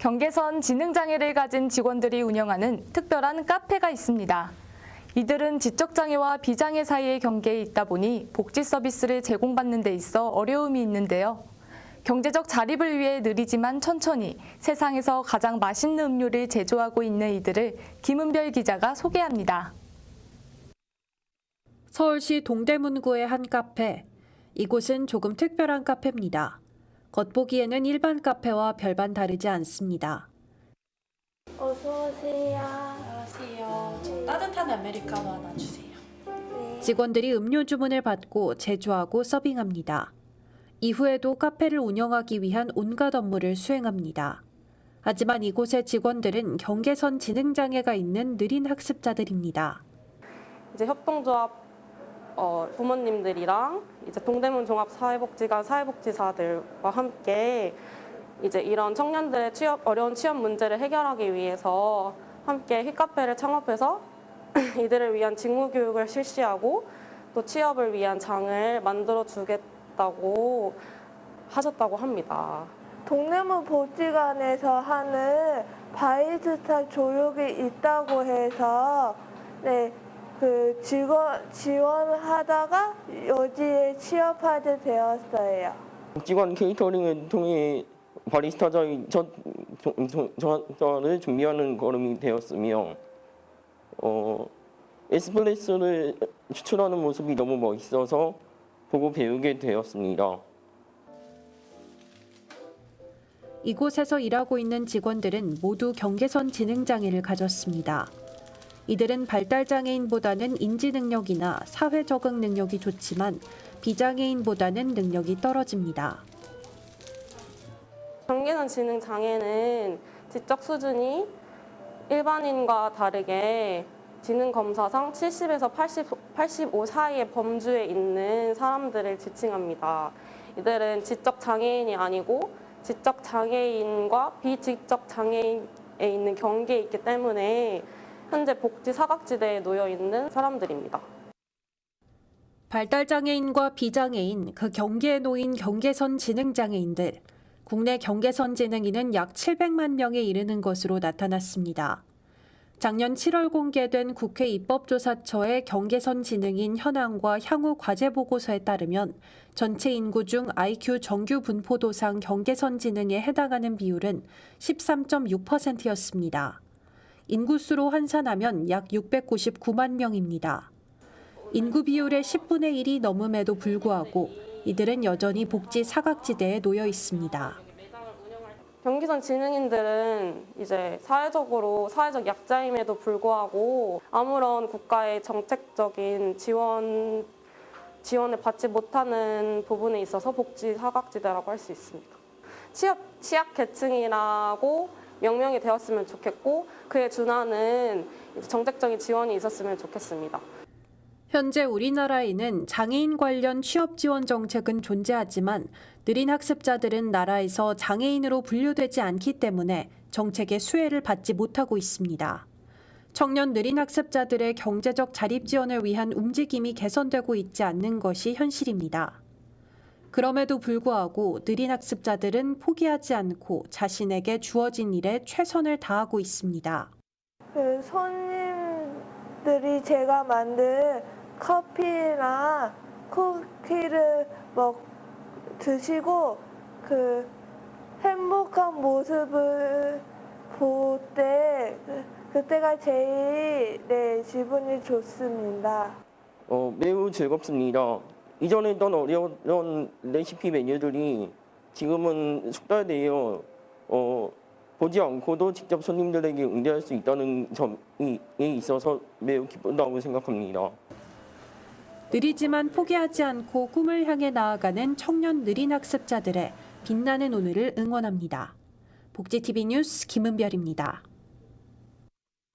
경계선 지능장애를 가진 직원들이 운영하는 특별한 카페가 있습니다. 이들은 지적장애와 비장애 사이의 경계에 있다 보니 복지 서비스를 제공받는 데 있어 어려움이 있는데요. 경제적 자립을 위해 느리지만 천천히 세상에서 가장 맛있는 음료를 제조하고 있는 이들을 김은별 기자가 소개합니다. 서울시 동대문구의 한 카페. 이곳은 조금 특별한 카페입니다. 겉보기에는 일반 카페와 별반 다르지 않습니다. 어서 오세요. 안녕하세요. 저 따뜻한 아메리카노 하나 주세요. 네. 직원들이 음료 주문을 받고 제조하고 서빙합니다. 이후에도 카페를 운영하기 위한 온갖 업무를 수행합니다. 하지만 이곳의 직원들은 경계선 지능장애가 있는 느린 학습자들입니다. 이제 협동조합 부모님들이랑 이제 동대문 종합사회복지관 사회복지사들과 함께 이제 이런 청년들의 어려운 취업 문제를 해결하기 위해서 함께 힙카페를 창업해서 이들을 위한 직무 교육을 실시하고 또 취업을 위한 장을 만들어 주겠다고 하셨다고 합니다. 동대문 복지관에서 하는 바리스타 교육이 있다고 해서 지원하다가 여기에 취업하게 되었어요. 복지관 케이터링을 통해 바리스타자의 첫 전을 준비하는 걸음이 되었으며 에스프레소를 추출하는 모습이 너무 멋있어서 보고 배우게 되었습니다. 이곳에서 일하고 있는 직원들은 모두 경계선 지능장애를 가졌습니다. 이들은 발달장애인보다는 인지능력이나 사회 적응 능력이 좋지만 비장애인보다는 능력이 떨어집니다. 경계선 지능 장애는 지적 수준이 일반인과 다르게 지능 검사상 70에서 85 사이의 범주에 있는 사람들을 지칭합니다. 이들은 지적 장애인이 아니고 지적 장애인과 비지적 장애인에 있는 경계에 있기 때문에 현재 복지 사각지대에 놓여 있는 사람들입니다. 발달장애인과 비장애인, 그 경계에 놓인 경계선 지능장애인들, 국내 경계선 지능인은 약 700만 명에 이르는 것으로 나타났습니다. 작년 7월 공개된 국회 입법조사처의 경계선 지능인 현황과 향후 과제 보고서에 따르면 전체 인구 중 IQ 정규 분포도상 경계선 지능에 해당하는 비율은 13.6%였습니다. 인구수로 환산하면 약 699만 명입니다. 인구 비율의 10분의 1이 넘음에도 불구하고 이들은 여전히 복지 사각지대에 놓여 있습니다. 경계선 지능인들은 이제 사회적 약자임에도 불구하고 아무런 국가의 정책적인 지원을 받지 못하는 부분에 있어서 복지 사각지대라고 할 수 있습니다. 취약계층이라고 명명이 되었으면 좋겠고 그에 준하는 정책적인 지원이 있었으면 좋겠습니다. 현재 우리나라에는 장애인 관련 취업 지원 정책은 존재하지만 느린 학습자들은 나라에서 장애인으로 분류되지 않기 때문에 정책의 수혜를 받지 못하고 있습니다. 청년 느린 학습자들의 경제적 자립 지원을 위한 움직임이 개선되고 있지 않는 것이 현실입니다. 그럼에도 불구하고 느린 학습자들은 포기하지 않고 자신에게 주어진 일에 최선을 다하고 있습니다. 손님들이 제가 만든 커피나 쿠키를 드시고 행복한 모습을 볼 때 그때가 제일 기분이 좋습니다. 매우 즐겁습니다. 이전에 했던 어려운 레시피 메뉴들이 지금은 숙달되어 보지 않고도 직접 손님들에게 응대할 수 있다는 점에 있어서 매우 기쁘다고 생각합니다. 느리지만 포기하지 않고 꿈을 향해 나아가는 청년 느린 학습자들의 빛나는 오늘을 응원합니다. 복지TV 뉴스 김은별입니다.